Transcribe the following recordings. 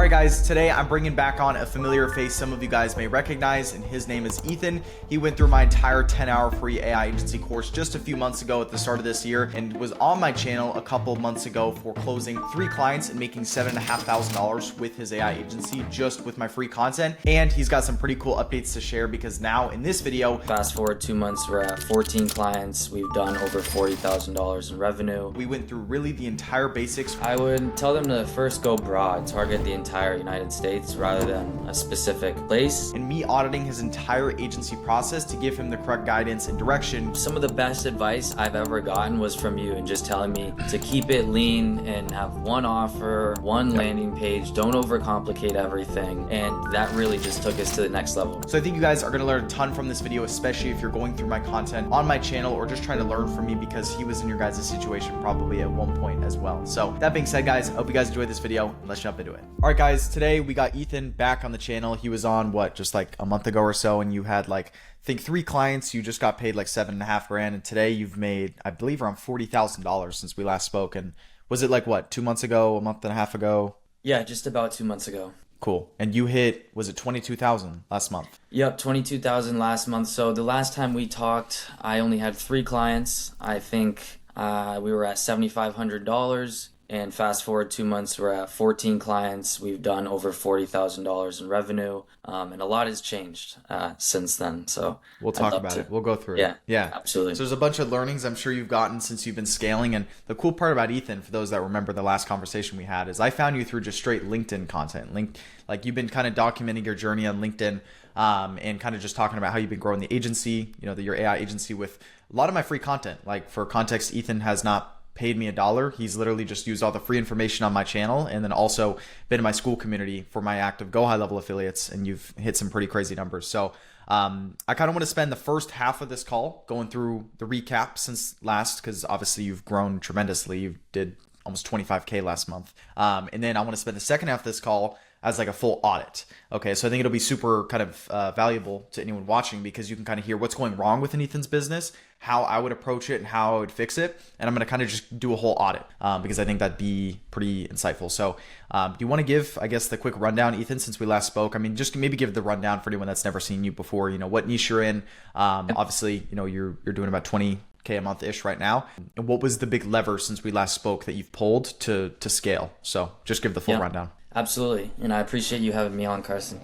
All right, guys, today I'm bringing back on a familiar face some of you guys may recognize, and his name is Ethan. He went through my entire 10-hour free AI agency course just a few months ago at the start of this year and was on my channel a couple months ago for closing 3 clients and making $7,500 with his AI agency just with my free content. And he's got some pretty cool updates to share because now in this video, fast forward 2 months, we're at 14 clients. We've done over $40,000 in revenue. We went through really the entire basics. I would tell them to first go broad, target the entire United States rather than a specific place. And me auditing his entire agency process to give him the correct guidance and direction. Some of the best advice I've ever gotten was from you and just telling me to keep it lean and have one offer, one landing page, don't overcomplicate everything. And that really just took us to the next level. So I think you guys are going to learn a ton from this video, especially if you're going through my content on my channel or just trying to learn from me because he was in your guys' situation probably at one point as well. So that being said, guys, I hope you guys enjoyed this video and let's jump into it. All right, guys, today we got Ethan back on the channel. He was on just like a month ago or so, and you had I think 3 clients. You just got paid like $7.5 grand, and today you've made, I believe, around $40,000 since we last spoke. And was it 2 months ago, a month and a half ago? Yeah, just about 2 months ago. Cool. And you hit, was it 22,000 last month? Yep, 22,000 last month. So the last time we talked, I only had 3 clients. I think we were at $7,500. And fast forward 2 months, we're at 14 clients. We've done over $40,000 in revenue. And a lot has changed since then. So we'll talk about it. We'll go through it. Yeah, absolutely. So there's a bunch of learnings I'm sure you've gotten since you've been scaling. And the cool part about Ethan, for those that remember the last conversation we had, is I found you through just straight LinkedIn content. You've been kind of documenting your journey on LinkedIn and kind of just talking about how you've been growing the agency, your AI agency with a lot of my free content. For context, Ethan has not paid me $1. He's literally just used all the free information on my channel and then also been in my school community for my active GoHighLevel affiliates, and you've hit some pretty crazy numbers. So I kind of want to spend the first half of this call going through the recap since last, because obviously you've grown tremendously. You did almost 25K last month. And then I want to spend the second half of this call as a full audit. Okay, so I think it'll be super kind of valuable to anyone watching because you can kind of hear what's going wrong with Ethan's business, how I would approach it and how I would fix it. And I'm going to kind of just do a whole audit because I think that'd be pretty insightful. So do you want to give, I guess, the quick rundown, Ethan, since we last spoke? I mean, just maybe give the rundown for anyone that's never seen you before, what niche you're in. Obviously, you're doing about 20K a month-ish right now. And what was the big lever since we last spoke that you've pulled to scale? So just give the full rundown. Absolutely. And I appreciate you having me on, Carson.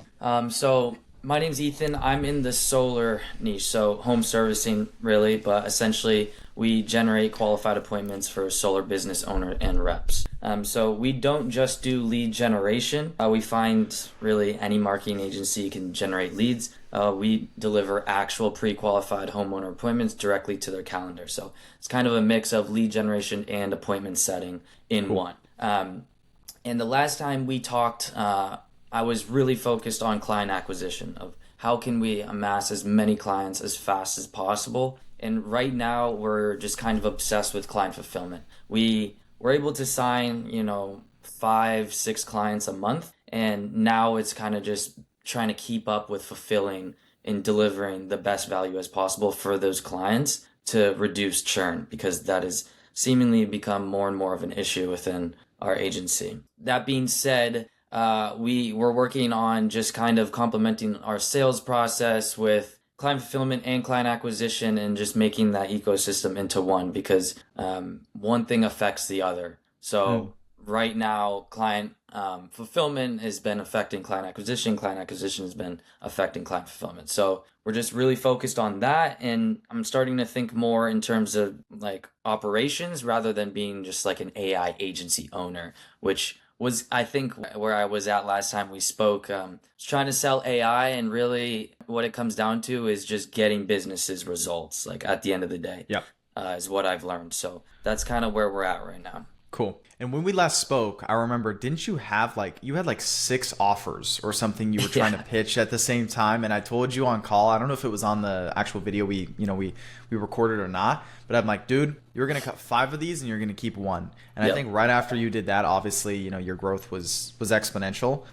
So my name's Ethan. I'm in the solar niche, so home servicing really, but essentially we generate qualified appointments for solar business owner and reps. So we don't just do lead generation. We find really any marketing agency can generate leads. We deliver actual pre-qualified homeowner appointments directly to their calendar. So it's kind of a mix of lead generation and appointment setting in one. And the last time we talked, I was really focused on client acquisition of how can we amass as many clients as fast as possible. And right now we're just kind of obsessed with client fulfillment. We were able to sign, 5-6 clients a month. And now it's kind of just trying to keep up with fulfilling and delivering the best value as possible for those clients to reduce churn, because that has seemingly become more and more of an issue within our agency. That being said, we were working on just kind of complementing our sales process with client fulfillment and client acquisition and just making that ecosystem into one, because one thing affects the other. So right now, client fulfillment has been affecting client acquisition has been affecting client fulfillment. So we're just really focused on that, and I'm starting to think more in terms of operations rather than being just an AI agency owner, which was, I think, where I was at last time we spoke. I was trying to sell AI, and really what it comes down to is just getting businesses results, at the end of the day. Is what I've learned. So that's kind of where we're at right now. Cool. And when we last spoke, I remember, didn't you have you had 6 offers or something you were trying to pitch at the same time? And I told you on call, I don't know if it was on the actual video we recorded or not, but I'm like, dude, you're going to cut 5 of these and you're going to keep 1. And I think right after you did that, obviously, your growth was exponential.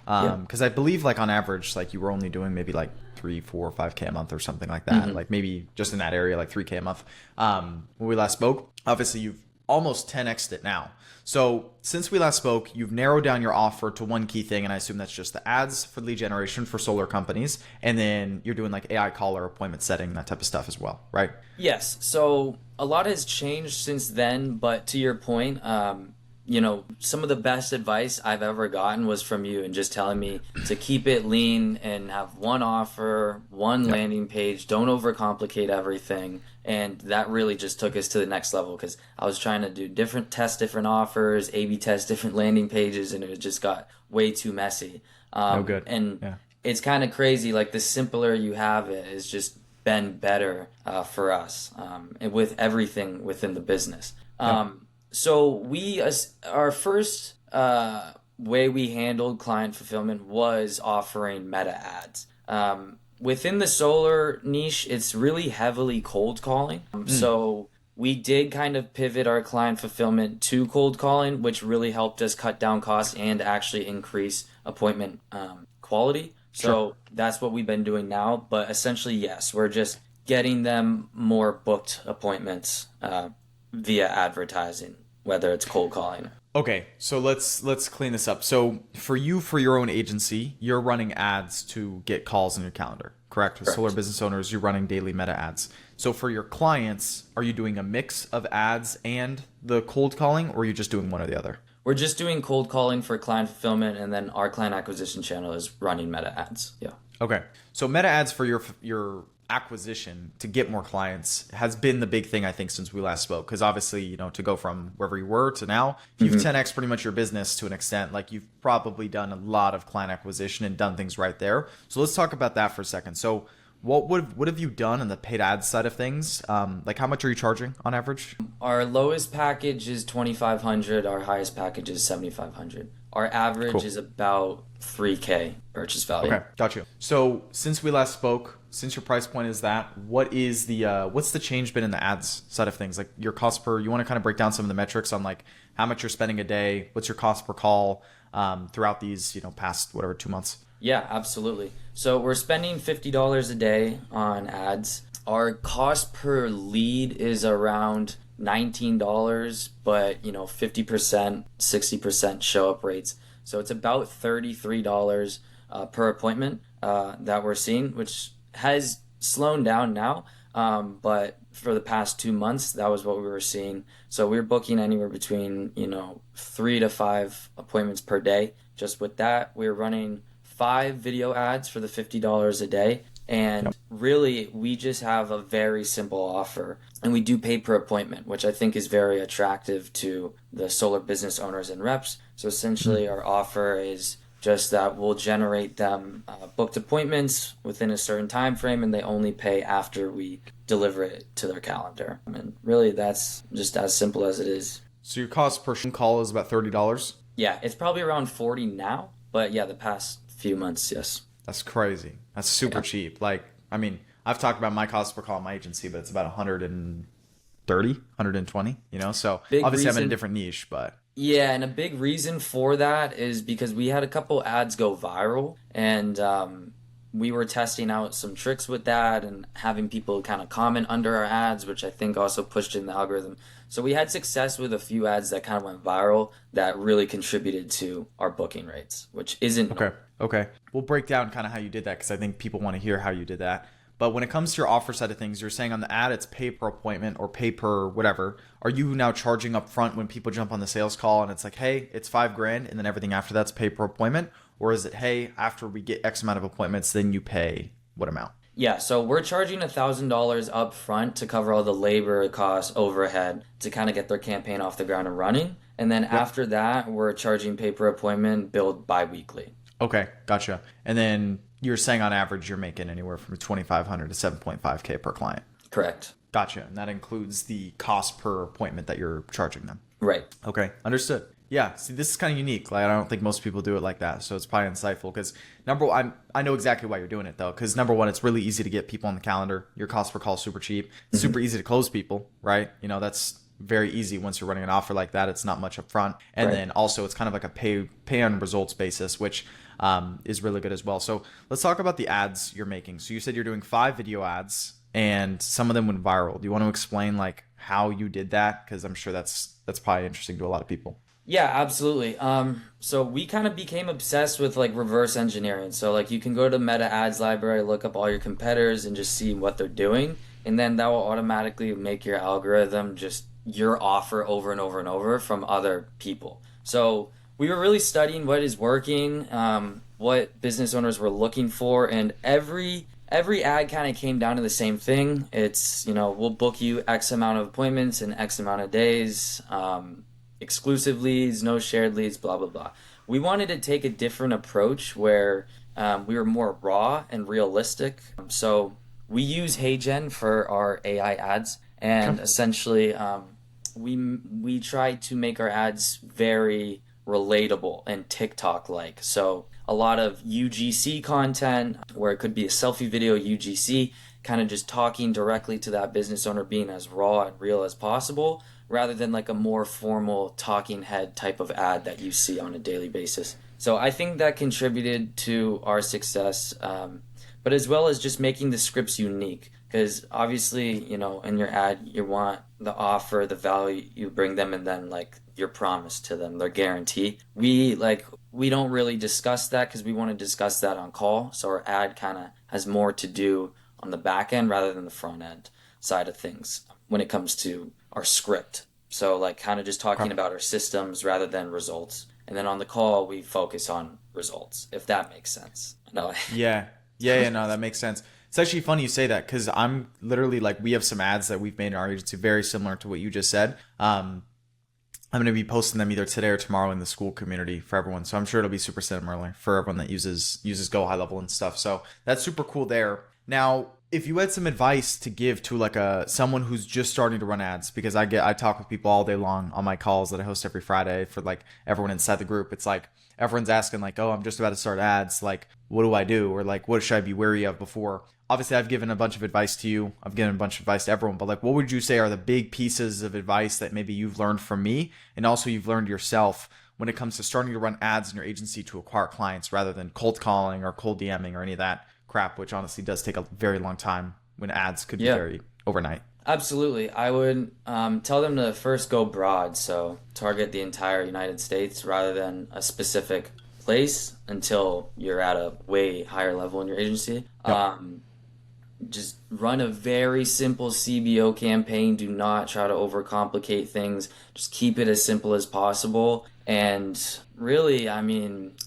Because I believe on average, you were only doing maybe 3, 4, 5K a month or something like that. Maybe just in that area, 3K a month. When we last spoke, obviously you've almost 10x'd it now. So since we last spoke, you've narrowed down your offer to one key thing, and I assume that's just the ads for lead generation for solar companies, and then you're doing like AI caller, appointment setting, that type of stuff as well, right? Yes. So a lot has changed since then, but to your point, some of the best advice I've ever gotten was from you and just telling me to keep it lean and have one offer, one landing page, don't overcomplicate everything. And that really just took us to the next level because I was trying to do different offers, A/B test different landing pages, and it just got way too messy. No good. And it's kind of crazy. Like the simpler you have it has just been better for us and with everything within the business. So our first way we handled client fulfillment was offering meta ads. Within the solar niche, it's really heavily cold calling. So we did kind of pivot our client fulfillment to cold calling, which really helped us cut down costs and actually increase appointment quality. So that's what we've been doing now. But essentially, yes, we're just getting them more booked appointments via advertising, whether it's cold calling. Okay, so let's clean this up. So for your own agency, you're running ads to get calls in your calendar, correct? With solar business owners, you're running daily meta ads. So for your clients, are you doing a mix of ads and the cold calling, or are you just doing one or the other? We're just doing cold calling for client fulfillment, and then our client acquisition channel is running meta ads. Yeah. Okay, so meta ads for your acquisition to get more clients has been the big thing, I think, since we last spoke. Because obviously, to go from wherever you were to now, if you've 10x pretty much your business to an extent, like you've probably done a lot of client acquisition and done things right there. So let's talk about that for a second. So what have you done on the paid ads side of things? Like how much are you charging on average? Our lowest package is $2,500. Our highest package is $7,500. Our average is about $3K purchase value. Okay, got you. So since we last spoke, since your price point is that, what's the change been in the ads side of things? Like your cost per, you want to kind of break down some of the metrics on like how much you're spending a day, what's your cost per call throughout these, past whatever 2 months? Yeah, absolutely. So we're spending $50 a day on ads. Our cost per lead is around $19, but 50%, 60% show up rates. So it's about $33 per appointment that we're seeing, which has slowed down now. But for the past 2 months, that was what we were seeing. So we were booking anywhere between 3 to 5 appointments per day. Just with that, we were running 5 video ads for the $50 a day. And really, we just have a very simple offer. And we do pay per appointment, which I think is very attractive to the solar business owners and reps. So essentially, our offer is just that we'll generate them booked appointments within a certain time frame, and they only pay after we deliver it to their calendar. And really, that's just as simple as it is. So your cost per call is about $30? Yeah, it's probably around 40 now. But yeah, the past few months, yes. That's crazy. That's super cheap. Like, I mean, I've talked about my cost per call in my agency, but it's about 130, 120, So obviously I'm in a different niche, but... Yeah, and a big reason for that is because we had a couple ads go viral, and we were testing out some tricks with that and having people kind of comment under our ads, which I think also pushed in the algorithm. So we had success with a few ads that kind of went viral that really contributed to our booking rates, which isn't... Okay. We'll break down kind of how you did that because I think people want to hear how you did that. But when it comes to your offer side of things, you're saying on the ad it's pay per appointment or pay per whatever. Are you now charging up front when people jump on the sales call and it's like, hey, it's $5,000 and then everything after that's pay per appointment? Or is it, hey, after we get X amount of appointments, then you pay what amount? Yeah, so we're charging $1,000 up front to cover all the labor costs, overhead, to kind of get their campaign off the ground and running. And then after that, we're charging pay per appointment billed bi-weekly. Okay, gotcha. And then you're saying on average you're making anywhere from $2,500 to $7.5K per client. Correct. Gotcha. And that includes the cost per appointment that you're charging them. Right. Okay, understood. Yeah, see, this is kind of unique. Like, I don't think most people do it like that. So it's probably insightful because I know exactly why you're doing it though. Because number one, it's really easy to get people on the calendar. Your cost per call is super cheap. It's super easy to close people, right? That's very easy once you're running an offer like that. It's not much up front. And then also it's kind of like a pay on results basis, which is really good as well. So let's talk about the ads you're making. So you said you're doing 5 video ads and some of them went viral. Do you want to explain like how you did that? Because I'm sure that's probably interesting to a lot of people. Yeah, absolutely. So we kind of became obsessed with like reverse engineering. So like you can go to Meta Ads Library, look up all your competitors and just see what they're doing, and then that will automatically make your algorithm just your offer over and over and over from other people. So we were really studying what is working, what business owners were looking for, and every ad kind of came down to the same thing. It's, we'll book you X amount of appointments in X amount of days. Exclusive leads, no shared leads, blah, blah, blah. We wanted to take a different approach where we were more raw and realistic. So we use HeyGen for our AI ads, and essentially we try to make our ads very relatable and TikTok-like. So a lot of UGC content where it could be a selfie video, UGC, kind of just talking directly to that business owner, being as raw and real as possible, rather than like a more formal talking head type of ad that you see on a daily basis. So I think that contributed to our success, but as well as just making the scripts unique. Because obviously, in your ad, you want the offer, the value you bring them, and then like your promise to them, their guarantee. We don't really discuss that because we want to discuss that on call. So our ad kind of has more to do on the back end rather than the front end side of things when it comes to our script. So like kind of just talking about our systems rather than results. And then on the call, we focus on results, if that makes sense. No. Yeah, no, that makes sense. It's actually funny you say that because I'm literally like, we have some ads that we've made in our agency very similar to what you just said. I'm going to be posting them either today or tomorrow in the school community for everyone. So I'm sure it'll be super similar for everyone that uses GoHighLevel and stuff. So that's super cool there. Now, if you had some advice to give to like someone who's just starting to run ads, because I talk with people all day long on my calls that I host every Friday for like everyone inside the group. It's like everyone's asking like, oh, I'm just about to start ads. Like, what do I do? Or like, what should I be wary of before? Obviously, I've given a bunch of advice to you. I've given a bunch of advice to everyone. But like, what would you say are the big pieces of advice that maybe you've learned from me and also you've learned yourself when it comes to starting to run ads in your agency to acquire clients rather than cold calling or cold DMing or any of that crap, which honestly does take a very long time when ads could be very overnight. Absolutely. I would tell them to first go broad, so target the entire United States rather than a specific place until you're at a way higher level in your agency. Yep. Just run a very simple CBO campaign. Do not try to overcomplicate things. Just keep it as simple as possible. And really,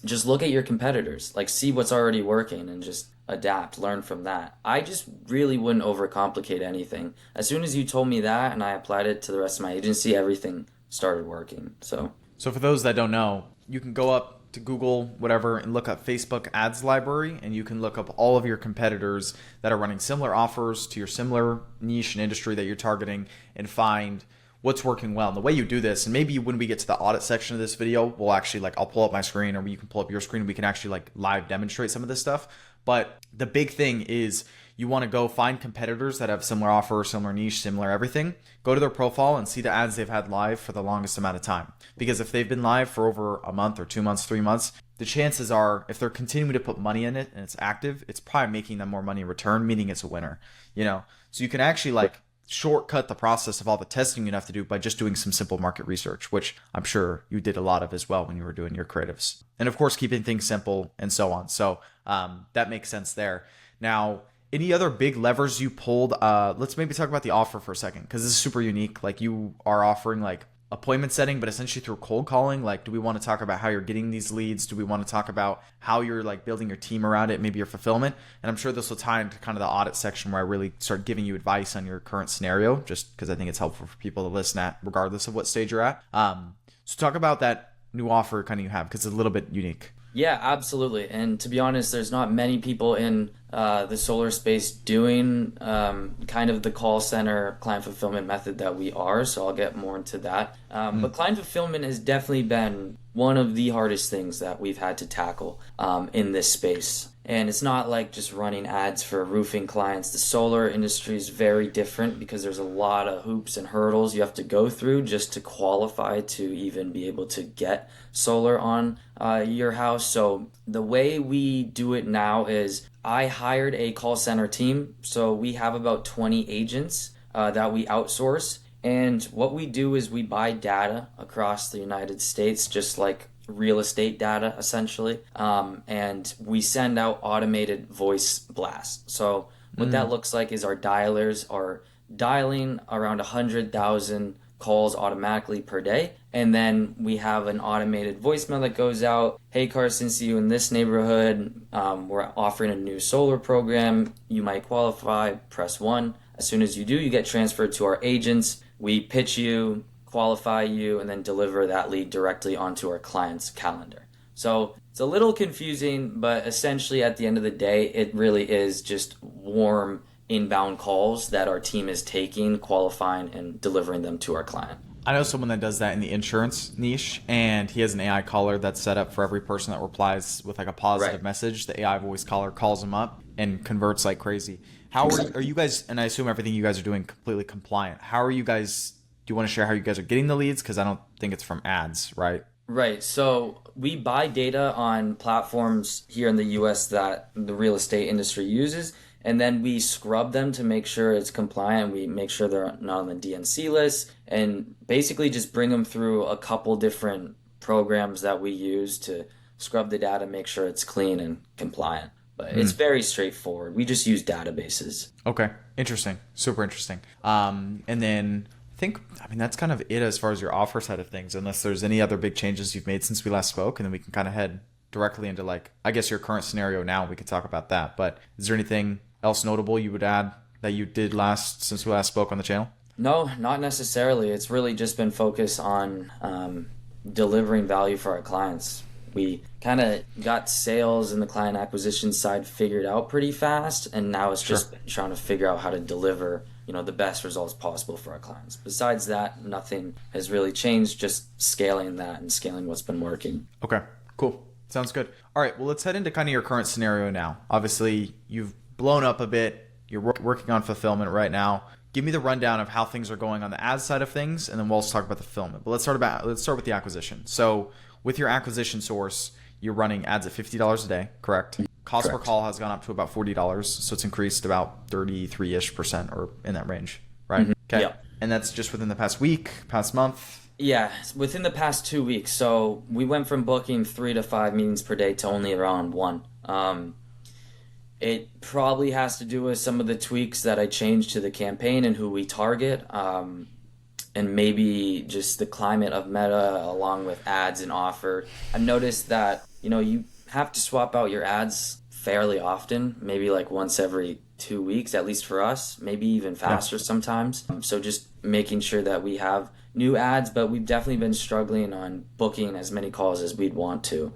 just look at your competitors. Like, see what's already working and just adapt, learn from that. I just really wouldn't overcomplicate anything. As soon as you told me that and I applied it to the rest of my agency, everything started working. So for those that don't know, you can go up to Google, whatever, and look up Facebook Ads Library, and you can look up all of your competitors that are running similar offers to your similar niche and industry that you're targeting and find what's working well. And the way you do this, and maybe when we get to the audit section of this video, we'll actually I'll pull up my screen or you can pull up your screen and we can actually live demonstrate some of this stuff. But the big thing is you want to go find competitors that have similar offer, similar niche, similar everything. Go to their profile and see the ads they've had live for the longest amount of time. Because if they've been live for over a month or 2 months, 3 months, the chances are if they're continuing to put money in it and it's active, it's probably making them more money in return, meaning it's a winner. So you can actually shortcut the process of all the testing you have to do by just doing some simple market research, which I'm sure you did a lot of as well when you were doing your creatives. And of course, keeping things simple and so on. So that makes sense there. Now, any other big levers you pulled? Let's maybe talk about the offer for a second, because this is super unique. Like, you are offering appointment setting, but essentially through cold calling. Do we want to talk about how you're getting these leads? Do we want to talk about how you're building your team around it, maybe your fulfillment? And I'm sure this will tie into kind of the audit section where I really start giving you advice on your current scenario, just because I think it's helpful for people to listen at regardless of what stage you're at. So talk about that new offer kind of you have, because it's a little bit unique. Yeah, absolutely. And to be honest, there's not many people in the solar space doing kind of the call center client fulfillment method that we are. So I'll get more into that. But client fulfillment has definitely been one of the hardest things that we've had to tackle in this space. And it's not like just running ads for roofing clients. The solar industry is very different because there's a lot of hoops and hurdles you have to go through just to qualify to even be able to get solar on your house. So the way we do it now is I hired a call center team. So we have about 20 agents that we outsource. And what we do is we buy data across the United States, just like real estate data, essentially. And we send out automated voice blasts. So what that looks like is our dialers are dialing around 100,000 calls automatically per day. And then we have an automated voicemail that goes out. Hey, Carson, see you in this neighborhood. We're offering a new solar program. You might qualify. Press 1. As soon as you do, you get transferred to our agents. We pitch you, qualify you, and then deliver that lead directly onto our client's calendar. So it's a little confusing, but essentially at the end of the day, it really is just warm inbound calls that our team is taking, qualifying, and delivering them to our client. I know someone that does that in the insurance niche, and he has an AI caller that's set up for every person that replies with like a positive message. The AI voice caller calls them up and converts like crazy. How are you guys, and I assume everything you guys are doing completely compliant. How are you guys, do you want to share how you guys are getting the leads? Because I don't think it's from ads, right? Right. So we buy data on platforms here in the US that the real estate industry uses, and then we scrub them to make sure it's compliant. We make sure they're not on the DNC list, and basically just bring them through a couple different programs that we use to scrub the data, make sure it's clean and compliant. But it's very straightforward. We just use databases. Okay. Interesting. Super interesting. And then I mean, that's kind of it as far as your offer side of things, unless there's any other big changes you've made since we last spoke, and then we can kind of head directly into like, I guess your current scenario now, we could talk about that. But is there anything else notable you would add that you did since we last spoke on the channel? No, not necessarily. It's really just been focused on delivering value for our clients. We kind of got sales and the client acquisition side figured out pretty fast, and now it's just trying to figure out how to deliver, the best results possible for our clients. Besides that, nothing has really changed, just scaling that and scaling what's been working. Okay, cool. Sounds good. All right, well, let's head into kind of your current scenario now. Obviously, you've blown up a bit. You're working on fulfillment right now. Give me the rundown of how things are going on the ads side of things, and then we'll also talk about the fulfillment. But let's start with the acquisition. So with your acquisition source, you're running ads at $50 a day, correct? Cost per call has gone up to about $40, so it's increased about 33-ish% or in that range, right? Mm-hmm. Okay. Yep. And that's just within the past week, past month? Yeah, within the past 2 weeks. So we went from booking 3 to 5 meetings per day to only around 1. It probably has to do with some of the tweaks that I changed to the campaign and who we target, and maybe just the climate of Meta along with ads and offer. I've noticed that, you have to swap out your ads fairly often, maybe like once every 2 weeks, at least for us, maybe even faster sometimes. So just making sure that we have new ads, but we've definitely been struggling on booking as many calls as we'd want to.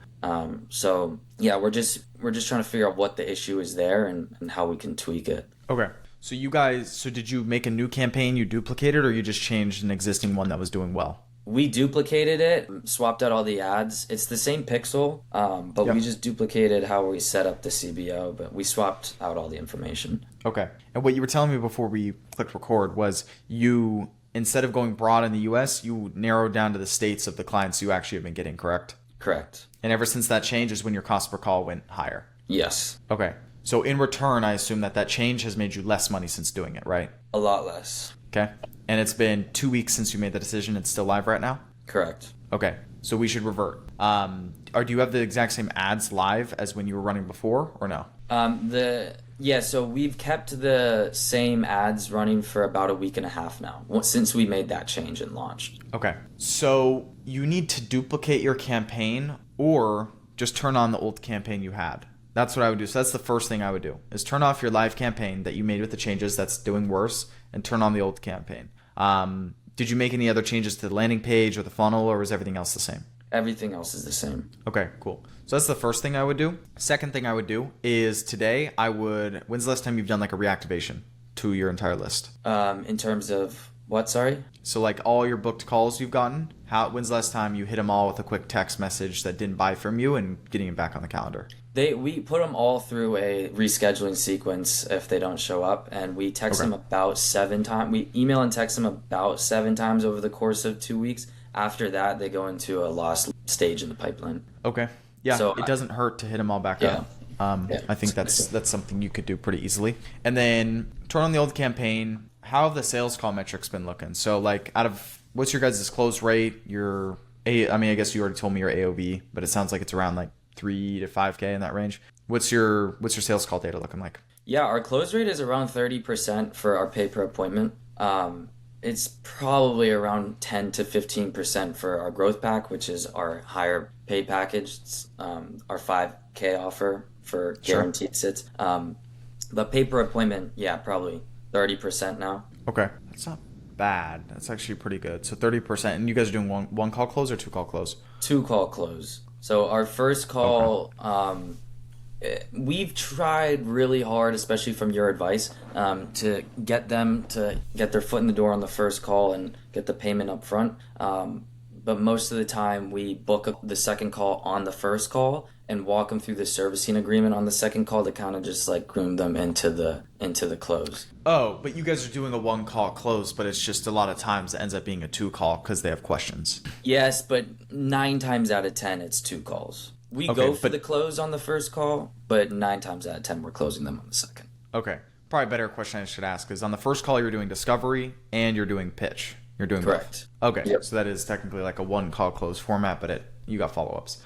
So yeah, we're just trying to figure out what the issue is there and how we can tweak it. Okay. So did you make a new campaign you duplicated, or you just changed an existing one that was doing well? We duplicated it, swapped out all the ads. It's the same pixel, but we just duplicated how we set up the CBO, but we swapped out all the information. Okay. And what you were telling me before we clicked record was you, instead of going broad in the US, you narrowed down to the states of the clients you actually have been getting, correct? Correct. And ever since that change is when your cost per call went higher? Yes. Okay. So in return, I assume that change has made you less money since doing it, right? A lot less. Okay. And it's been 2 weeks since you made the decision. It's still live right now? Correct. Okay. So we should revert. Do you have the exact same ads live as when you were running before, or no? So we've kept the same ads running for about a week and a half now, since we made that change and launched. Okay. So you need to duplicate your campaign or just turn on the old campaign you had. That's what I would do. So that's the first thing I would do, is turn off your live campaign that you made with the changes that's doing worse and turn on the old campaign. Did you make any other changes to the landing page or the funnel, or is everything else the same? Everything else is the same. Okay, cool. So that's the first thing I would do. Second thing I would do is today when's the last time you've done like a reactivation to your entire list? In terms of what, sorry? So like all your booked calls you've gotten, when's the last time you hit them all with a quick text message that didn't buy from you and getting them back on the calendar? We put them all through a rescheduling sequence if they don't show up, and we text them about 7 times. We email and text them about 7 times over the course of 2 weeks. After that, they go into a lost stage in the pipeline. Okay. Yeah, so it doesn't hurt to hit them all back up. Yeah, I think that's something you could do pretty easily. And then turn on the old campaign. how have the sales call metrics been looking? So like out of what's your guys' close rate? I mean, I guess you already told me your AOV, but it sounds like it's around like 3 to 5K in that range. What's your sales call data looking like? Yeah, our close rate is around 30% for our pay per appointment. It's probably around 10 to 15% for our growth pack, which is our higher pay package. It's, our 5K offer for guaranteed sits. But pay per appointment, yeah, probably 30% now. Okay, that's not bad. That's actually pretty good. So 30%, and you guys are doing one call close or two call close? 2 call close. So our first call, we've tried really hard, especially from your advice, to get them to get their foot in the door on the first call and get the payment up front. But most of the time we book the second call on the first call and walk them through the servicing agreement on the second call to kind of just like groom them into the close. Oh, but you guys are doing a one call close, but it's just a lot of times it ends up being a 2 call because they have questions. Yes, but 9 times out of 10 it's 2 calls. We go for the close on the first call, but 9 times out of 10 we're closing them on the second. Okay. Probably a better question I should ask is on the first call you're doing discovery and you're doing pitch. You're doing correct. Both. Okay. Yep. So that is technically like a one call close format, but you got follow-ups.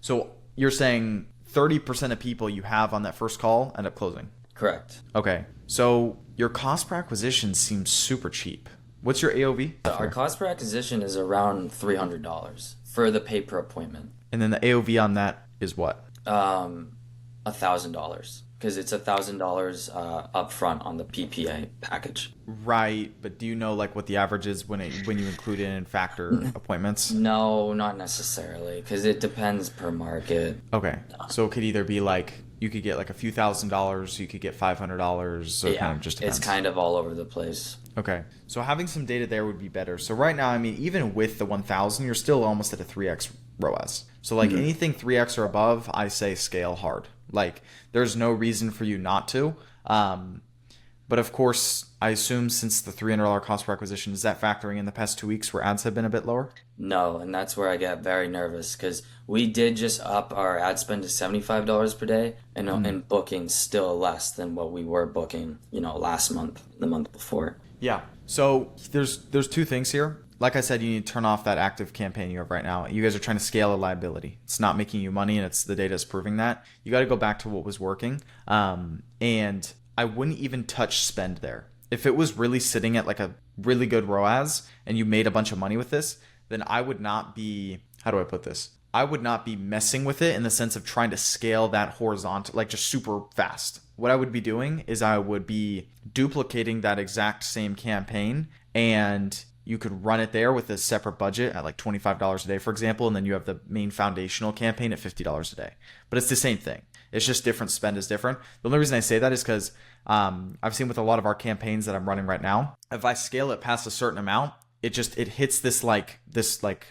So you're saying 30% of people you have on that first call end up closing. Correct. Okay. So your cost per acquisition seems super cheap. What's your AOV? Our cost per acquisition is around $300 for the pay per appointment. And then the AOV on that is what? $1,000 because it's $1,000 upfront on the PPA package. Right, but do you know like what the average is when you include in and factor appointments? No, not necessarily because it depends per market. Okay, so it could either be like you could get like a few $1,000s, you could get $500, so it kind of just depends. It's kind of all over the place. Okay, so having some data there would be better. So right now, I mean, even with the 1,000, you're still almost at a 3x ROAS. So like anything 3x or above, I say scale hard. Like there's no reason for you not to. But of course, I assume since the $300 cost per acquisition, is that factoring in the past 2 weeks where ads have been a bit lower? No, and that's where I get very nervous because we did just up our ad spend to $75 per day, and booking's still less than what we were booking, last month, the month before. Yeah. So there's 2 things here. Like I said, you need to turn off that active campaign you have right now. You guys are trying to scale a liability. It's not making you money, and the data is proving that. You got to go back to what was working. And I wouldn't even touch spend there. If it was really sitting at like a really good ROAS and you made a bunch of money with this, then I would not be, how do I put this? I would not be messing with it in the sense of trying to scale that horizontal, like just super fast. What I would be doing is I would be duplicating that exact same campaign, and you could run it there with a separate budget at like $25 a day, for example, and then you have the main foundational campaign at $50 a day. But it's the same thing. It's just different. Spend is different. The only reason I say that is because I've seen with a lot of our campaigns that I'm running right now, if I scale it past a certain amount, it hits it's like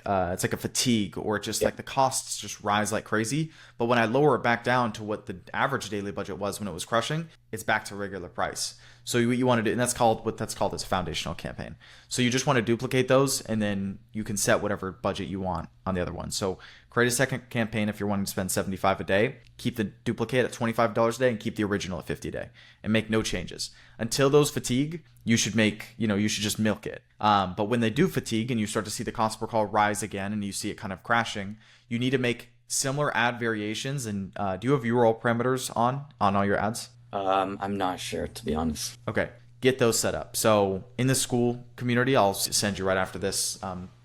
a fatigue, or it just like the costs just rise like crazy. But when I lower it back down to what the average daily budget was when it was crushing, it's back to regular price. So what you want to do, and that's called a foundational campaign. So you just want to duplicate those, and then you can set whatever budget you want on the other one. So create a second campaign if you're wanting to spend $75 a day. Keep the duplicate at $25 a day, and keep the original at $50 a day, and make no changes until those fatigue. You should just milk it. But when they do fatigue and you start to see the cost per call rise again, and you see it kind of crashing, you need to make similar ad variations. And do you have URL parameters on all your ads? I'm not sure, to be honest. Okay, get those set up. So in the school community, I'll send you right after this.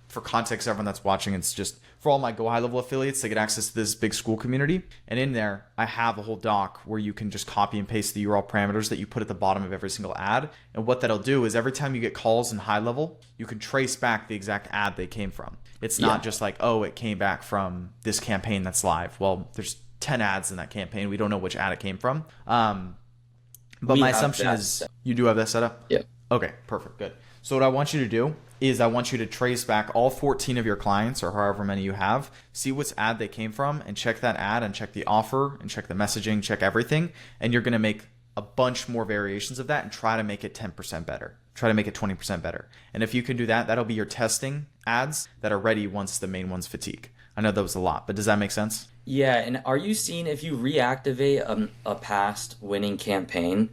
For context, everyone that's watching, it's just for all my GoHighLevel affiliates, they get access to this big school community. And in there, I have a whole doc where you can just copy and paste the URL parameters that you put at the bottom of every single ad. And what that'll do is every time you get calls in high level, you can trace back the exact ad they came from. It's not just like, oh, it came back from this campaign that's live. Well, there's 10 ads in that campaign. We don't know which ad it came from. But my assumption is you do have that set up? Yeah. Okay, perfect, good. So what I want you to do is I want you to trace back all 14 of your clients, or however many you have, see which ad they came from, and check that ad, and check the offer, and check the messaging, check everything. And you're going to make a bunch more variations of that and try to make it 10% better. Try to make it 20% better. And if you can do that, that'll be your testing ads that are ready once the main ones fatigue. I know that was a lot, but does that make sense? Yeah, and are you seeing if you reactivate a past winning campaign,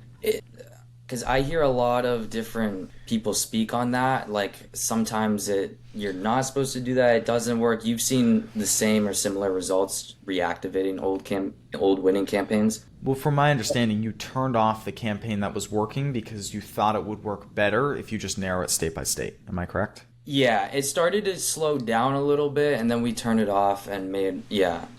Because I hear a lot of different people speak on that. Like sometimes you're not supposed to do that. It doesn't work. You've seen the same or similar results reactivating old winning campaigns. Well, from my understanding, you turned off the campaign that was working because you thought it would work better if you just narrow it state by state. Am I correct? Yeah, it started to slow down a little bit, and then we turned it off and made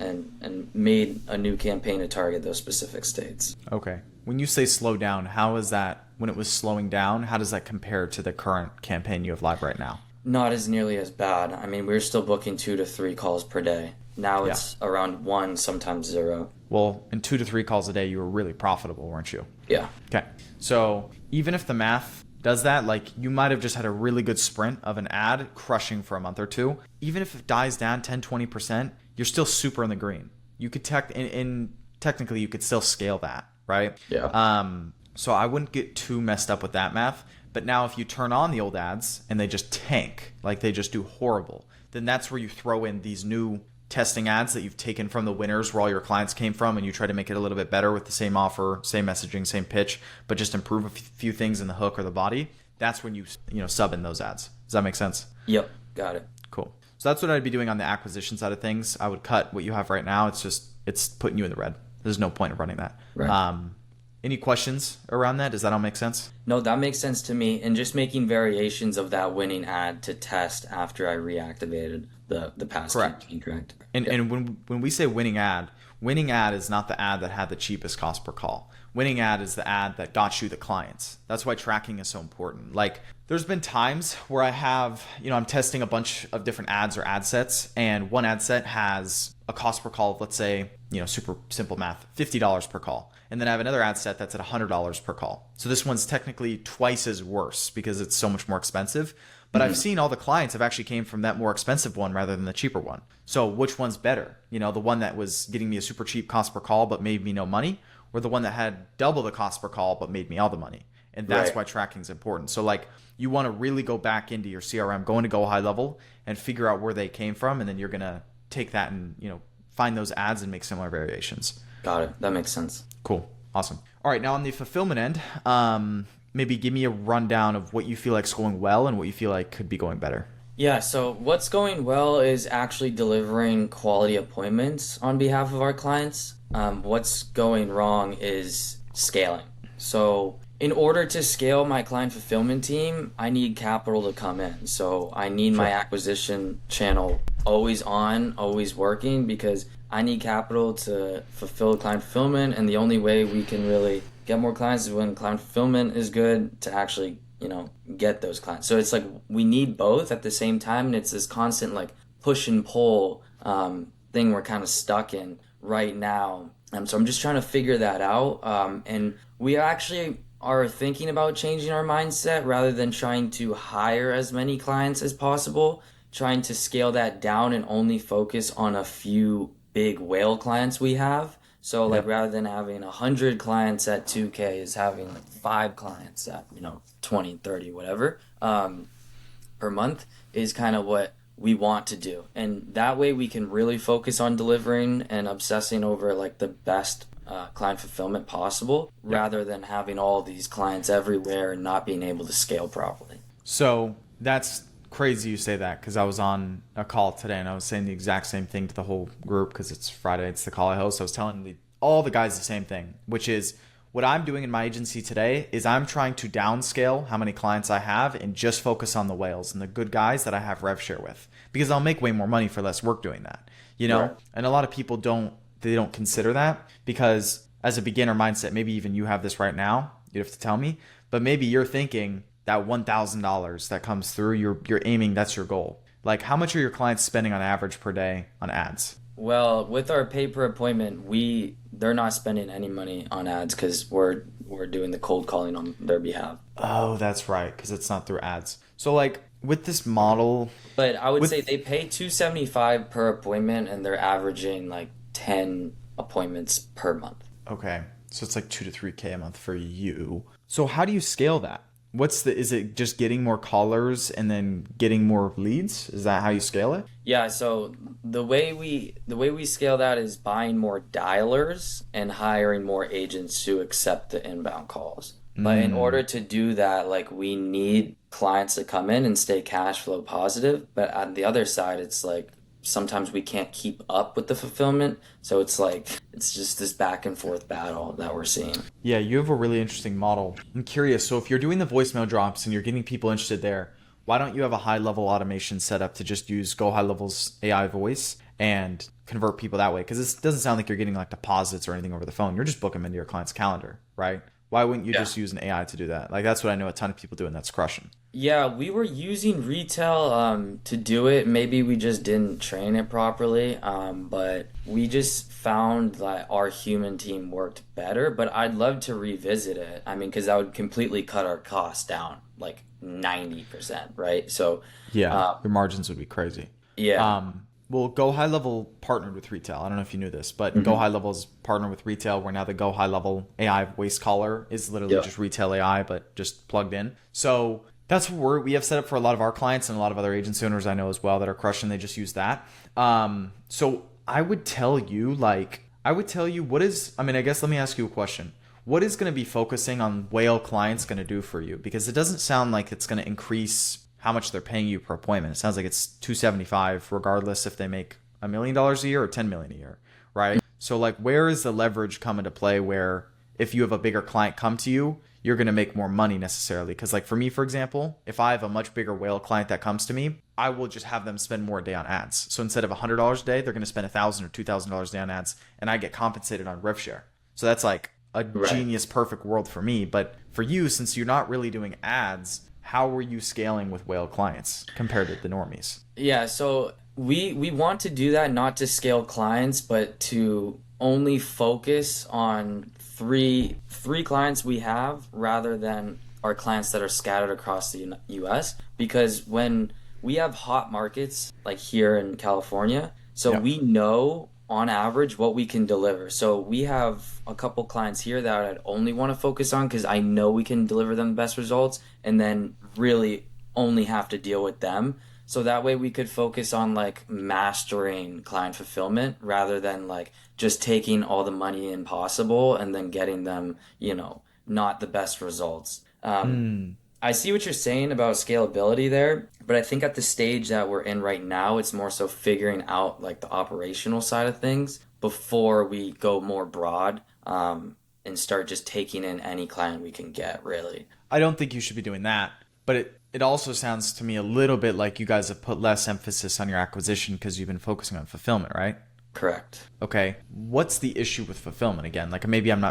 a new campaign to target those specific states. Okay. When you say slow down, how is that, when it was slowing down, how does that compare to the current campaign you have live right now? Not as nearly as bad. I mean, we're still booking 2 to 3 calls per day. Now it's around 1, sometimes 0. Well, in 2 to 3 calls a day, you were really profitable, weren't you? Yeah. Okay. So even if the math does that, like you might have just had a really good sprint of an ad crushing for a month or two. Even if it dies down 10, 20%, you're still super in the green. You could technically you could still scale that, right? Yeah. So I wouldn't get too messed up with that math. But now if you turn on the old ads and they just tank, like they just do horrible, then that's where you throw in these new testing ads that you've taken from the winners where all your clients came from, and you try to make it a little bit better with the same offer, same messaging, same pitch, but just improve a few things in the hook or the body. That's when you sub in those ads. Does that make sense? Yep. Got it. Cool. So that's what I'd be doing on the acquisition side of things. I would cut what you have right now. It's putting you in the red. There's no point of running that. Right. Any questions around that? Does that all make sense? No, that makes sense to me. And just making variations of that winning ad to test after I reactivated the past campaign, correct? And when we say winning ad is not the ad that had the cheapest cost per call. Winning ad is the ad that got you the clients. That's why tracking is so important. Like there's been times where I have, I'm testing a bunch of different ads or ad sets, and one ad set has a cost per call of, let's say, super simple math, $50 per call. And then I have another ad set that's at $100 per call. So this one's technically twice as worse because it's so much more expensive. But I've seen all the clients have actually came from that more expensive one rather than the cheaper one. So which one's better? The one that was getting me a super cheap cost per call but made me no money, or the one that had double the cost per call but made me all the money? And that's why tracking is important. So like you want to really go back into your CRM, go into GoHighLevel and figure out where they came from. And then you're going to take that and, find those ads and make similar variations. Got it. That makes sense. Cool. Awesome. All right. Now on the fulfillment end, maybe give me a rundown of what you feel like is going well and what you feel like could be going better. Yeah, so what's going well is actually delivering quality appointments on behalf of our clients. What's going wrong is scaling. So in order to scale my client fulfillment team, I need capital to come in. So I need my acquisition channel always on, always working, because I need capital to fulfill client fulfillment. And the only way we can really get more clients is when client fulfillment is good to actually, get those clients. So it's like we need both at the same time. And it's this constant like push and pull thing we're kind of stuck in right now. So I'm just trying to figure that out. And we actually are thinking about changing our mindset rather than trying to hire as many clients as possible, trying to scale that down and only focus on a few big whale clients we have. So like rather than having 100 clients at 2K is having like 5 clients at 20, 30, whatever per month is kind of what we want to do. And that way we can really focus on delivering and obsessing over like the best client fulfillment possible rather than having all these clients everywhere and not being able to scale properly. So that's crazy you say that, because I was on a call today and I was saying the exact same thing to the whole group because it's Friday, it's the call I host. I was telling all the guys the same thing, which is what I'm doing in my agency today is I'm trying to downscale how many clients I have and just focus on the whales and the good guys that I have rev share with, because I'll make way more money for less work doing that, Right. And a lot of people don't consider that, because as a beginner mindset, maybe even you have this right now, you'd have to tell me, but maybe you're thinking that $1,000 that comes through, you're aiming, that's your goal. Like how much are your clients spending on average per day on ads? Well, with our pay per appointment, they're not spending any money on ads because we're doing the cold calling on their behalf. Oh, that's right, because it's not through ads. So like with this model, but I would say they pay $275 per appointment and they're averaging like 10 appointments per month. Okay, so it's like 2 to 3K a month for you. So how do you scale that? Is it just getting more callers and then getting more leads? Is that how you scale it? Yeah, so the way we scale that is buying more dialers and hiring more agents to accept the inbound calls. But in order to do that, like we need clients to come in and stay cash flow positive. But on the other side, it's like sometimes we can't keep up with the fulfillment. So it's like it's just this back and forth battle that we're seeing. Yeah, you have a really interesting model. I'm curious. So if you're doing the voicemail drops and you're getting people interested there, why don't you have a high level automation set up to just use GoHighLevel's AI voice and convert people that way? Because it doesn't sound like you're getting like deposits or anything over the phone. You're just booking them into your client's calendar, right? Why wouldn't you just use an AI to do that? Like that's what I know a ton of people do, and that's crushing. Yeah, we were using retail to do it. Maybe we just didn't train it properly. But we just found that our human team worked better. But I'd love to revisit it. I mean, because that would completely cut our costs down like 90%, right? So Yeah, your margins would be crazy. yeah. Well, GoHighLevel partnered with retail. I don't know if you knew this, but GoHighLevel is partnered with retail, where now the GoHighLevel AI voice caller is literally Yep. just retail AI, but just plugged in. So that's what we have set up for a lot of our clients and a lot of other agency owners I know as well that are crushing. They just use that. So I would tell you, what is, I mean, I guess let me ask you a question. What is going to be focusing on whale clients going to do for you? Because it doesn't sound like it's going to increase how much they're paying you per appointment. It sounds like it's $275 regardless if they make $1 million a year or $10 million a year, right? So like, where is the leverage come into play where if you have a bigger client come to you, you're going to make more money necessarily? Because like for me, for example, if I have a much bigger whale client that comes to me, I will just have them spend more a day on ads. So instead of $100 a day, they're going to spend $1,000 or $2,000 a day on ads, and I get compensated on rev share. So that's like a genius perfect world for me. But for you, since you're not really doing ads, how were you scaling with whale clients compared to the normies? Yeah, so we want to do that not to scale clients, but to only focus on three clients we have rather than our clients that are scattered across the US. Because when we have hot markets like here in California, so we know on average what we can deliver. So we have a couple clients here that I'd only want to focus on because I know we can deliver them the best results, and then really only have to deal with them. So that way we could focus on like mastering client fulfillment rather than like just taking all the money in possible and then getting them, not the best results. I see what you're saying about scalability there, but I think at the stage that we're in right now, it's more so figuring out like the operational side of things before we go more broad, and start just taking in any client we can get, really. I don't think you should be doing that, but it also sounds to me a little bit like you guys have put less emphasis on your acquisition because you've been focusing on fulfillment, right? Correct. Okay. What's the issue with fulfillment again? Like maybe I'm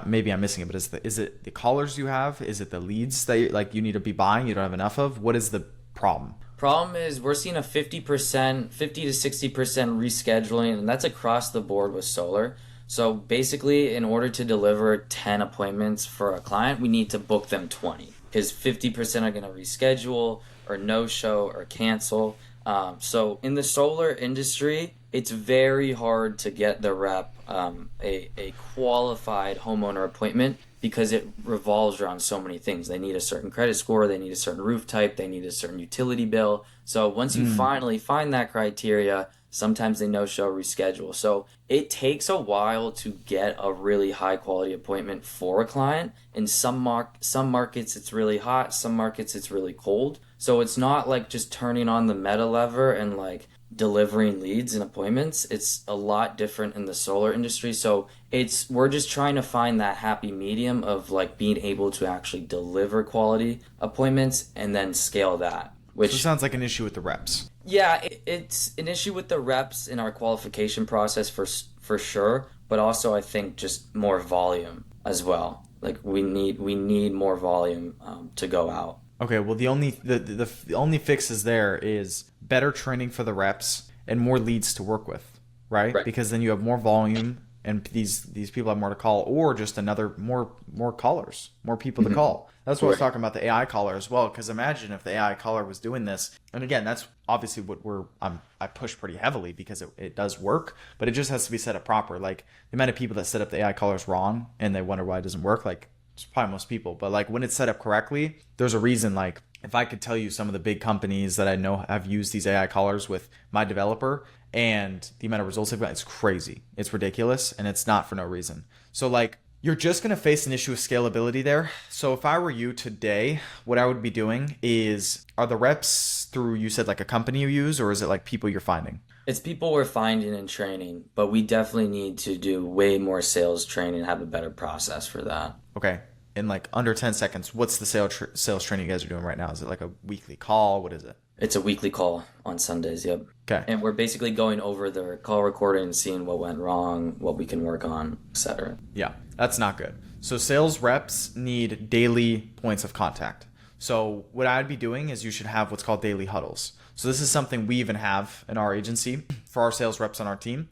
missing it, but is it the callers you have? Is it the leads that you need to be buying, you don't have enough of? What is the problem? Problem is we're seeing a 50% to 60% rescheduling, and that's across the board with solar. So basically, in order to deliver 10 appointments for a client, we need to book them 20 because 50% are going to reschedule or no show or cancel. So in the solar industry, it's very hard to get the rep a qualified homeowner appointment because it revolves around so many things. They need a certain credit score, they need a certain roof type, they need a certain utility bill. So once you finally find that criteria, sometimes they no-show, reschedule. So it takes a while to get a really high-quality appointment for a client. In some markets, it's really hot. Some markets, it's really cold. So it's not like just turning on the meta lever and like delivering leads and appointments. It's a lot different in the solar industry. So we're just trying to find that happy medium of like being able to actually deliver quality appointments and then scale that. Which So it sounds like an issue with the reps. yeah, it's an issue with the reps in our qualification process for sure, but also I think just more volume as well. Like we need more volume to go out. Okay, well the only fixes there is better training for the reps and more leads to work with, right? Because then you have more volume and these people have more to call, or just more callers, more people to call. That's what I was talking about, the AI caller as well. Because imagine if the AI caller was doing this, and again, that's obviously what I push pretty heavily because it does work, but it just has to be set up proper. Like the amount of people that set up the AI callers wrong and they wonder why it doesn't work, like it's probably most people. But like when it's set up correctly, there's a reason. Like if I could tell you some of the big companies that I know have used these AI callers with my developer, and the amount of results they've got, it's crazy. It's ridiculous, and it's not for no reason. So like You're just going to face an issue of scalability there. So if I were you today, what I would be doing is, are the reps through, you said like a company you use, or is it like people you're finding? It's people we're finding and training, but we definitely need to do way more sales training, have a better process for that. Okay. In like under 10 seconds, what's the sales training you guys are doing right now? Is it like a weekly call? What is it? It's a weekly call on Sundays, yep. Okay. And we're basically going over the call recording and seeing what went wrong, what we can work on, etc. Yeah, that's not good. So sales reps need daily points of contact. So what I'd be doing is you should have what's called daily huddles. So this is something we even have in our agency for our sales reps on our team,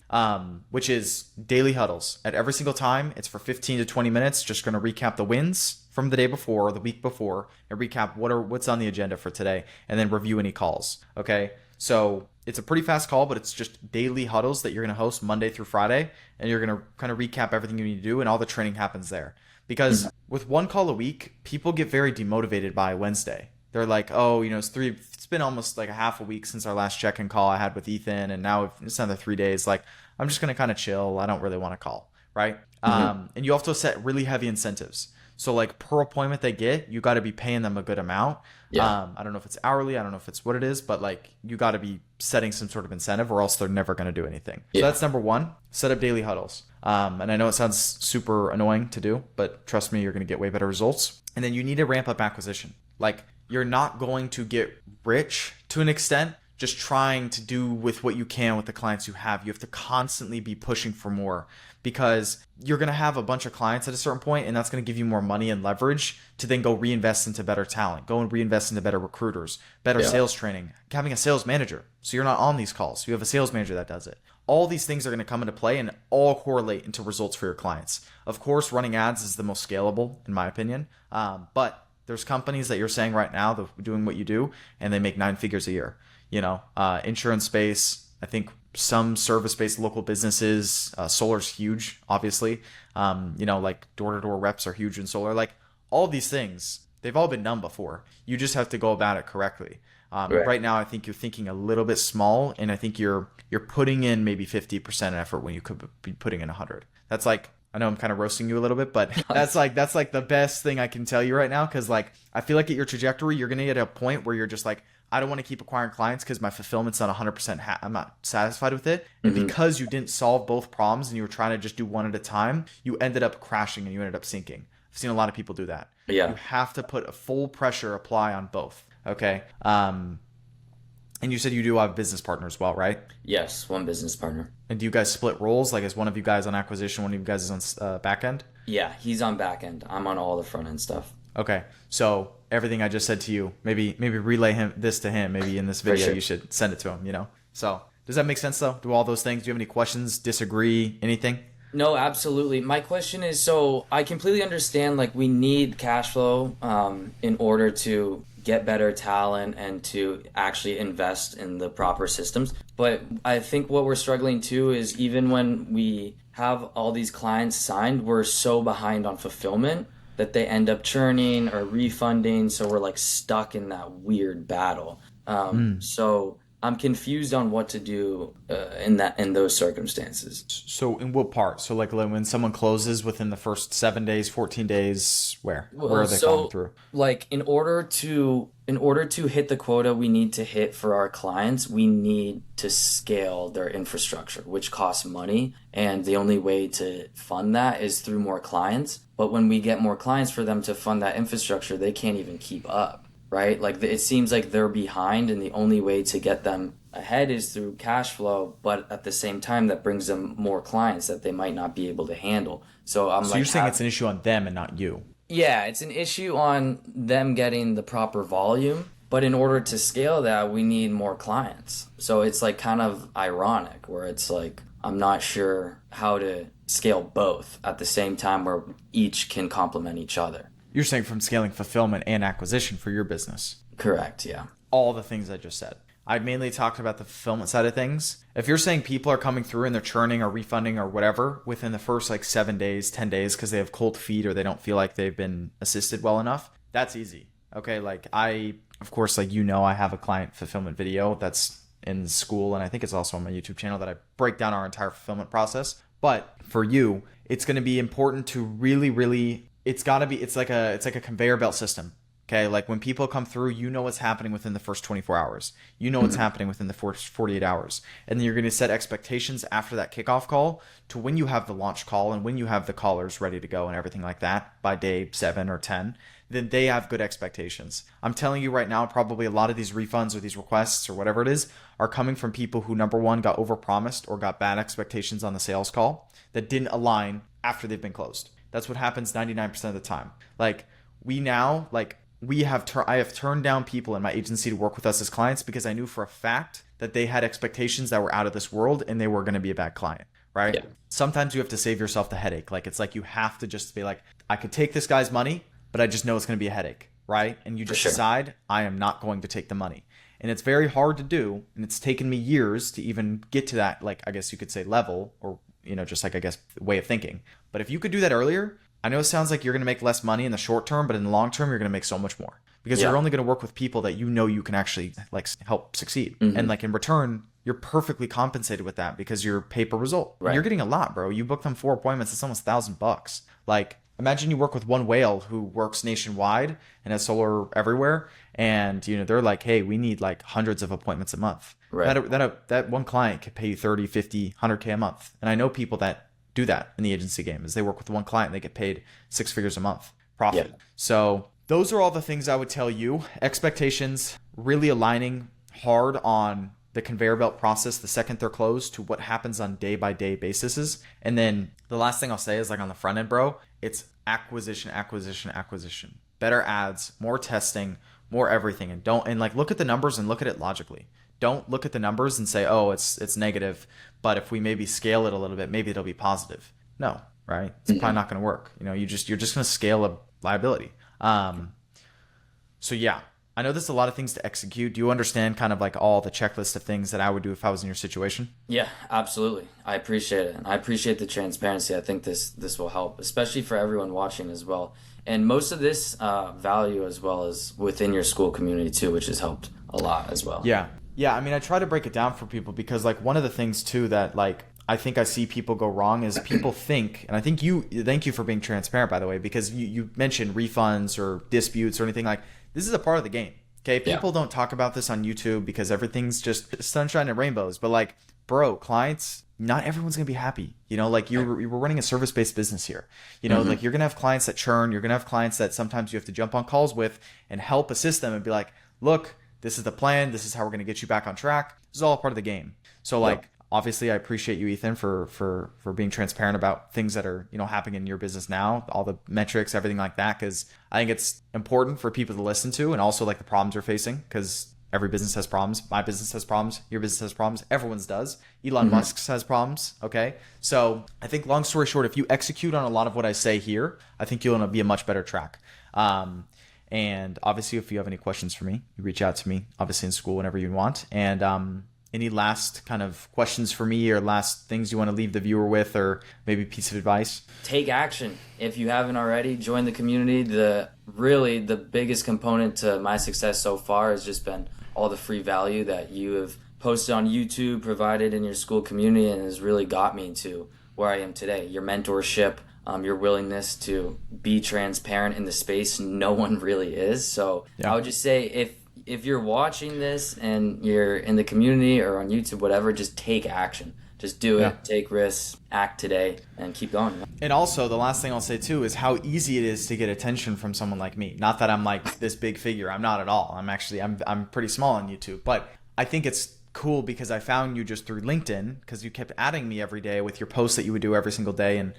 which is daily huddles. At every single time, it's for 15 to 20 minutes, just going to recap the wins from the day before, the week before, and recap what's on the agenda for today, and then review any calls. Okay, so it's a pretty fast call, but it's just daily huddles that you're going to host Monday through Friday, and you're going to kind of recap everything you need to do, and all the training happens there. Because with one call a week, people get very demotivated by Wednesday. They're like, oh, it's been almost like a half a week since our last check-in call I had with Ethan, and now it's another 3 days. Like, I'm just going to kind of chill. I don't really want to call, right? And you have to set really heavy incentives. So like per appointment they get, you got to be paying them a good amount. Yeah. I don't know if it's hourly. I don't know if it's what it is, but like you got to be setting some sort of incentive or else they're never going to do anything. Yeah. So that's number one, set up daily huddles. And I know it sounds super annoying to do, but trust me, you're going to get way better results. And then you need to ramp up acquisition. Like you're not going to get rich to an extent just trying to do with what you can with the clients you have. You have to constantly be pushing for more because you're going to have a bunch of clients at a certain point, and that's going to give you more money and leverage to then go reinvest into better talent, go and reinvest into better recruiters, better sales training, having a sales manager. So you're not on these calls. You have a sales manager that does it. All these things are going to come into play and all correlate into results for your clients. Of course, running ads is the most scalable, in my opinion. But there's companies that you're saying right now that are doing what you do, and they make 9 figures a year. Insurance space, I think some service-based local businesses, solar's huge, obviously. Like door-to-door reps are huge in solar. Like all these things, they've all been done before. You just have to go about it correctly. Right now, I think you're thinking a little bit small, and I think you're putting in maybe 50% effort when you could be putting in 100. That's like, I know I'm kind of roasting you a little bit, but that's like the best thing I can tell you right now. Cause like, I feel like at your trajectory, you're going to get a point where you're just like, I don't want to keep acquiring clients because my fulfillment's not 100%. I'm not satisfied with it. And because you didn't solve both problems and you were trying to just do one at a time, you ended up crashing and you ended up sinking. I've seen a lot of people do that. Yeah. You have to put a full pressure apply on both. Okay. And you said you do have a business partner as well, right? Yes, one business partner. And do you guys split roles? Like, is one of you guys on acquisition, one of you guys is on back end? Yeah, he's on back end. I'm on all the front end stuff. Okay, so everything I just said to you, maybe relay this to him. Maybe in this video, sure. You should send it to him. So does that make sense though? Do all those things? Do you have any questions? Disagree? Anything? No, absolutely. My question is, so I completely understand. Like, we need cash flow in order to get better talent and to actually invest in the proper systems. But I think what we're struggling too is even when we have all these clients signed, we're so behind on fulfillment that they end up churning or refunding. So we're like stuck in that weird battle. So I'm confused on what to do in those circumstances. So in what part? So like when someone closes within the first 7 days, 14 days, where are they coming through? Like in order to hit the quota we need to hit for our clients, we need to scale their infrastructure, which costs money. And the only way to fund that is through more clients. But when we get more clients for them to fund that infrastructure, they can't even keep up. Right? Like it seems like they're behind, and the only way to get them ahead is through cash flow, but at the same time that brings them more clients that they might not be able to handle. So you're saying it's an issue on them and not you? Yeah, it's an issue on them getting the proper volume, but in order to scale that, we need more clients. So it's like kind of ironic where it's like I'm not sure how to scale both at the same time where each can complement each other. You're saying from scaling fulfillment and acquisition for your business. Correct, yeah. All the things I just said. I mainly talked about the fulfillment side of things. If you're saying people are coming through and they're churning or refunding or whatever within the first like 7 days, 10 days because they have cold feet or they don't feel like they've been assisted well enough, that's easy. Okay, like I have a client fulfillment video that's in school, and I think it's also on my YouTube channel that I break down our entire fulfillment process. But for you, it's going to be important to really, it's like a conveyor belt system. Okay, like when people come through, you know what's happening within the first 24 hours. You know what's happening within the first 48 hours. And then you're going to set expectations after that kickoff call to when you have the launch call and when you have the callers ready to go and everything like that by day 7 or 10, then they have good expectations. I'm telling you right now, probably a lot of these refunds or these requests or whatever it is are coming from people who, number one, got overpromised or got bad expectations on the sales call that didn't align after they've been closed. That's what happens 99% of the time. Like I have turned down people in my agency to work with us as clients because I knew for a fact that they had expectations that were out of this world and they were going to be a bad client, right? Yeah. Sometimes you have to save yourself the headache. Like it's like you have to just be like, I could take this guy's money, but I just know it's going to be a headache, right? And you just decide, I am not going to take the money. And it's very hard to do, and it's taken me years to even get to that, like I guess you could say level, or just like I guess way of thinking. But if you could do that earlier, I know it sounds like you're going to make less money in the short term, but in the long term, you're going to make so much more because you're only going to work with people that you can actually like help succeed. And like in return, you're perfectly compensated with that because you're pay per result. Right. You're getting a lot, bro. You book them 4 appointments. It's almost $1,000. Like imagine you work with one whale who works nationwide and has solar everywhere. And, they're like, hey, we need like hundreds of appointments a month. Right. That one client could pay you 30, 50, 100K a month. And I know people that do that in the agency game is they work with one client and they get paid 6 figures a month profit. Yeah. So those are all the things I would tell you. Expectations, really aligning hard on the conveyor belt process the second they're closed to what happens on day by day basis. And then the last thing I'll say is like on the front end, bro, it's acquisition. Better ads, more testing, more everything. And like look at the numbers and look at it logically. Don't look at the numbers and say, oh, it's negative, but if we maybe scale it a little bit, maybe it'll be positive. No, right? It's probably not going to work. You're just going to scale a liability. So yeah, I know there's a lot of things to execute. Do you understand kind of like all the checklist of things that I would do if I was in your situation? Yeah, absolutely. I appreciate it. And I appreciate the transparency. I think this will help, especially for everyone watching as well. And most of this value as well as within your school community too, which has helped a lot as well. Yeah. Yeah, I mean, I try to break it down for people because like one of the things too that like I think I see people go wrong is people think, and I think thank you for being transparent, by the way, because you mentioned refunds or disputes or anything like this is a part of the game. Okay, people don't talk about this on YouTube because everything's just sunshine and rainbows. But like, bro, clients, not everyone's gonna be happy. Like we're running a service-based business here. Like you're gonna have clients that churn. You're gonna have clients that sometimes you have to jump on calls with and help assist them and be like, look, this is the plan. This is how we're going to get you back on track. This is all part of the game. So like, obviously I appreciate you, Ethan, for being transparent about things that are, happening in your business now, all the metrics, everything like that. Cause I think it's important for people to listen to and also like the problems you're facing. Cause every business has problems. My business has problems. Your business has problems. Everyone's does. Elon Musk's has problems. Okay. So I think long story short, if you execute on a lot of what I say here, I think you'll be a much better track. And obviously, if you have any questions for me, you reach out to me, obviously in school, whenever you want. And any last kind of questions for me or last things you want to leave the viewer with or maybe piece of advice? Take action. If you haven't already, join the community. The biggest component to my success so far has just been all the free value that you have posted on YouTube, provided in your school community, and has really got me to where I am today. Your mentorship, your willingness to be transparent in the space no one really is. So I would just say if you're watching this and you're in the community or on YouTube, whatever, just take action. Just do it, take risks, act today, and keep going. And also, the last thing I'll say too is how easy it is to get attention from someone like me. Not that I'm like this big figure. I'm not at all. I'm pretty small on YouTube. But I think it's cool because I found you just through LinkedIn because you kept adding me every day with your posts that you would do every single day. And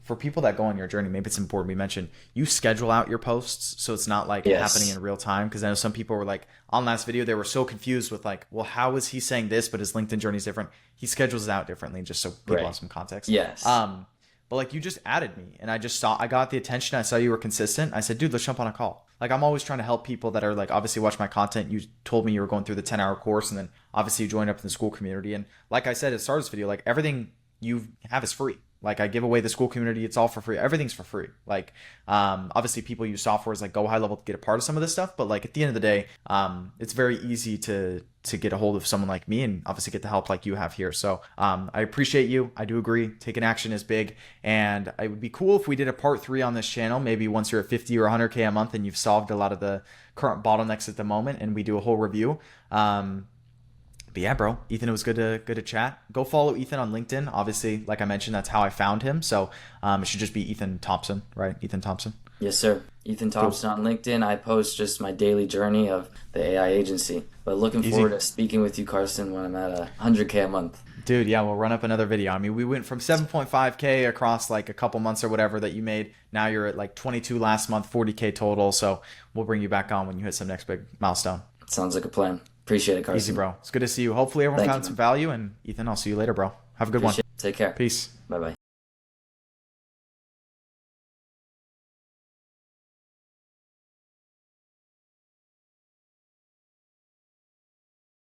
for people that go on your journey, maybe it's important we mention you schedule out your posts so it's not like happening in real time. Because I know some people were like on last video, they were so confused with like, well, how is he saying this, but his LinkedIn journey is different? He schedules it out differently just so people have some context. Yes. But like you just added me and I got the attention. I saw you were consistent. I said, dude, let's jump on a call. Like I'm always trying to help people that are like obviously watch my content. You told me you were going through the 10-hour course and then obviously you joined up in the school community. And like I said at the start of this video, like everything you have is free. Like I give away the school community. It's all for free. Everything's for free. Like, obviously people use softwares like GoHighLevel to get a part of some of this stuff, but like at the end of the day, it's very easy to get a hold of someone like me and obviously get the help like you have here. So I appreciate you. I do agree. Taking action is big. And it would be cool if we did a part 3 on this channel, maybe once you're at 50 or 100K a month and you've solved a lot of the current bottlenecks at the moment, and we do a whole review. But yeah, bro, Ethan, it was good to chat. Go follow Ethan on LinkedIn. Obviously, like I mentioned, that's how I found him. So it should just be Ethan Thompson, right? Ethan Thompson. Yes, sir. Ethan Thompson on LinkedIn. I post just my daily journey of the AI agency. But looking forward to speaking with you, Carson, when I'm at 100K a month. Dude, yeah, we'll run up another video. I mean, we went from 7.5K across like a couple months or whatever that you made. Now you're at like 22 last month, 40K total. So we'll bring you back on when you hit some next big milestone. Sounds like a plan. Appreciate it, Carson. Easy, bro. It's good to see you. Hopefully everyone found some value. And Ethan, I'll see you later, bro. Have a good one. Take care. Peace. Bye-bye.